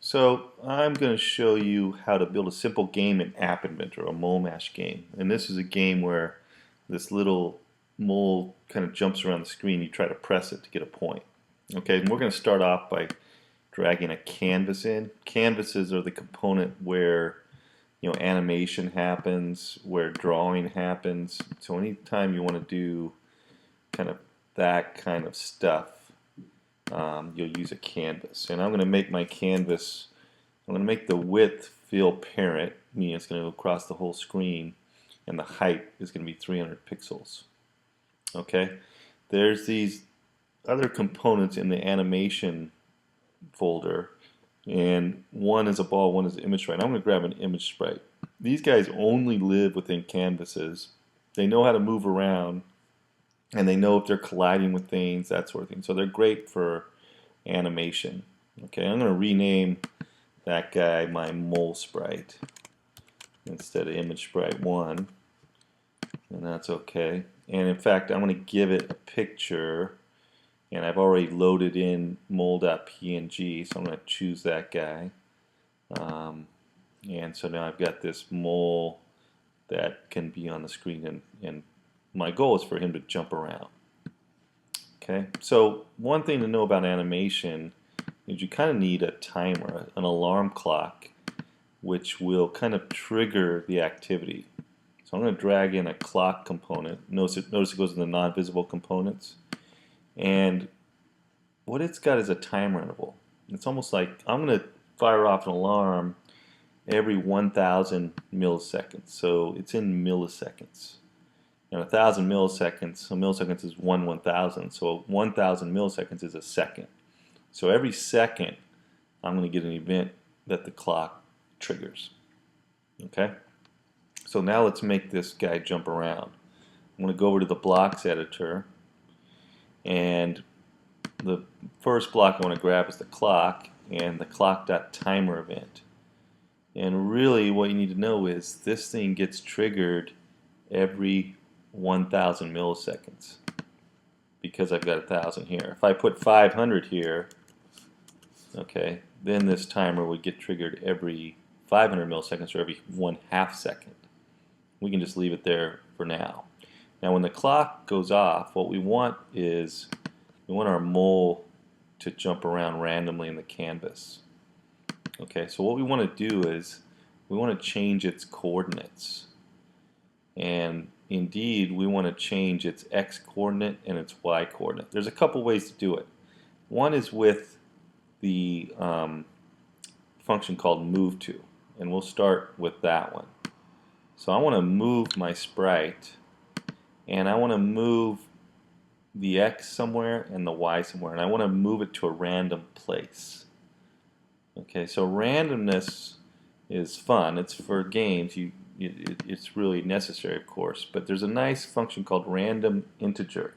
So I'm going to show you how to build a simple game in App Inventor, a MoleMash game. And this is a game where this little mole kind of jumps around the screen. You try to press it to get a point. Okay, and we're going to start off by dragging a canvas in. Canvases are the component where animation happens, where drawing happens. So anytime you want to do kind of that kind of stuff, you'll use a canvas. And I'm going to make my canvas, I'm going to make the width fill parent, meaning it's going to go across the whole screen, and the height is going to be 300 pixels. Okay, there's these other components in the animation folder, and one is a ball, one is an image sprite. I'm going to grab an image sprite. These guys only live within canvases. They know how to move around, and they know if they're colliding with things, that sort of thing. So they're great for animation. Okay, I'm going to rename that guy my mole sprite instead of image sprite 1, and that's okay. And in fact, I'm going to give it a picture, and I've already loaded in mole.png, so I'm going to choose that guy. And so now I've got this mole that can be on the screen, and my goal is for him to jump around. Okay, so one thing to know about animation is you kind of need a timer, an alarm clock, which will kind of trigger the activity. So I'm going to drag in a clock component. Notice it goes in the non-visible components. And what it's got is a timer interval. It's almost like I'm going to fire off an alarm every 1,000 milliseconds. So it's in milliseconds. And 1,000 milliseconds, a millisecond is 1/1000. So 1,000 milliseconds is a second. So every second, I'm going to get an event that the clock triggers. Okay? So now let's make this guy jump around. I'm going to go over to the blocks editor, and the first block I want to grab is the clock and the clock.timer event. And really what you need to know is this thing gets triggered every 1,000 milliseconds because I've got 1,000 here. If I put 500 here, okay, then this timer would get triggered every 500 milliseconds or every 1/2 second. We can just leave it there for now. Now when the clock goes off, what we want is we want our mole to jump around randomly in the canvas. Okay, so what we want to do is we want to change its coordinates. And indeed, we want to change its x coordinate and its y coordinate. There's a couple ways to do it. One is with the function called move to, and we'll start with that one. So I want to move my sprite, and I want to move the x somewhere and the y somewhere, and I want to move it to a random place. Okay, so randomness is fun. It's for games. It's really necessary, of course, but there's a nice function called random integer.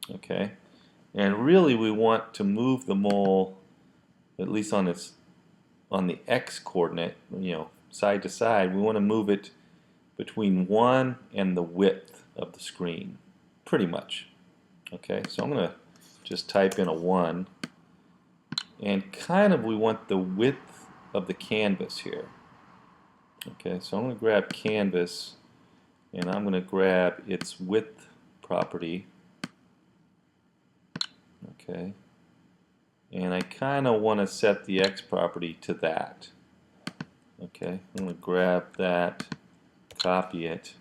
Okay, and really we want to move the mole, at least on the x coordinate, side to side. We want to move it between 1 and the width of the screen, pretty much. Okay, so I'm going to just type in a 1, and kind of we want the width of the canvas here. Okay, so I'm going to grab canvas, and I'm going to grab its width property. Okay, and I kind of want to set the x property to that. Okay, I'm going to grab that, copy it,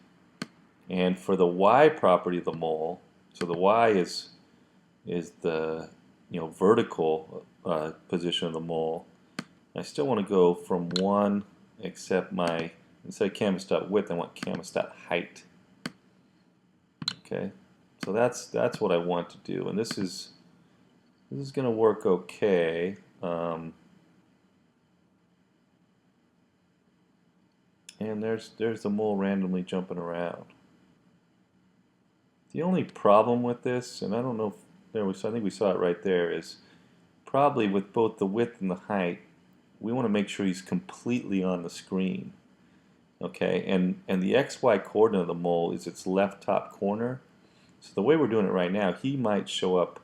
and for the y property of the mole, so the y is the vertical position of the mole. I still want to go from 1, except instead of canvas.width, I want canvas.height. Okay, so that's what I want to do, and this is going to work okay. And there's the mole randomly jumping around. The only problem with this, and I don't know if I think we saw it right there, is probably with both the width and the height, we want to make sure he's completely on the screen. Okay, and the XY coordinate of the mole is its left top corner. So the way we're doing it right now, he might show up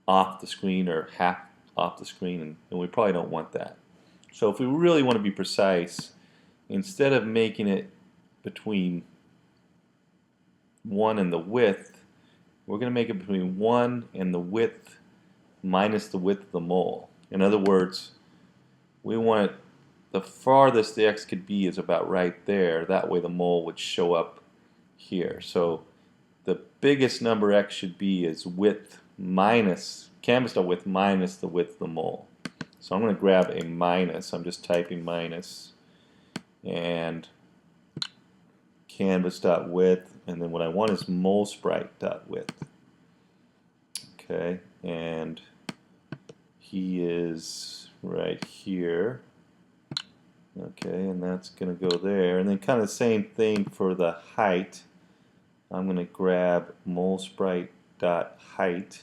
off the screen or half off the screen, and we probably don't want that. So if we really want to be precise, instead of making it between 1 and the width, we're going to make it between 1 and the width minus the width of the mole. In other words, we want it, the farthest the x could be is about right there. That way the mole would show up here. So the biggest number x should be is width minus, canvas.width minus the width of the mole. So I'm going to grab a minus. I'm just typing minus. And canvas.width. And then what I want is molesprite.width. Okay. And he is right here. Okay, and that's going to go there. And then kind of the same thing for the height. I'm going to grab molesprite.height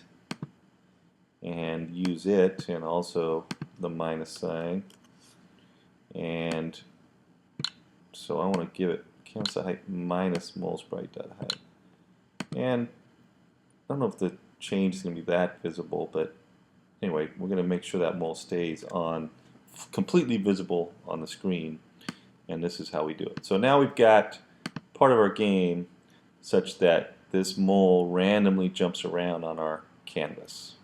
and use it, and also the minus sign. And so I want to give it canvas.height minus molesprite.height. And I don't know if the change is going to be that visible, but anyway, we're going to make sure that mole stays on, completely visible on the screen, and this is how we do it. So now we've got part of our game such that this mole randomly jumps around on our canvas.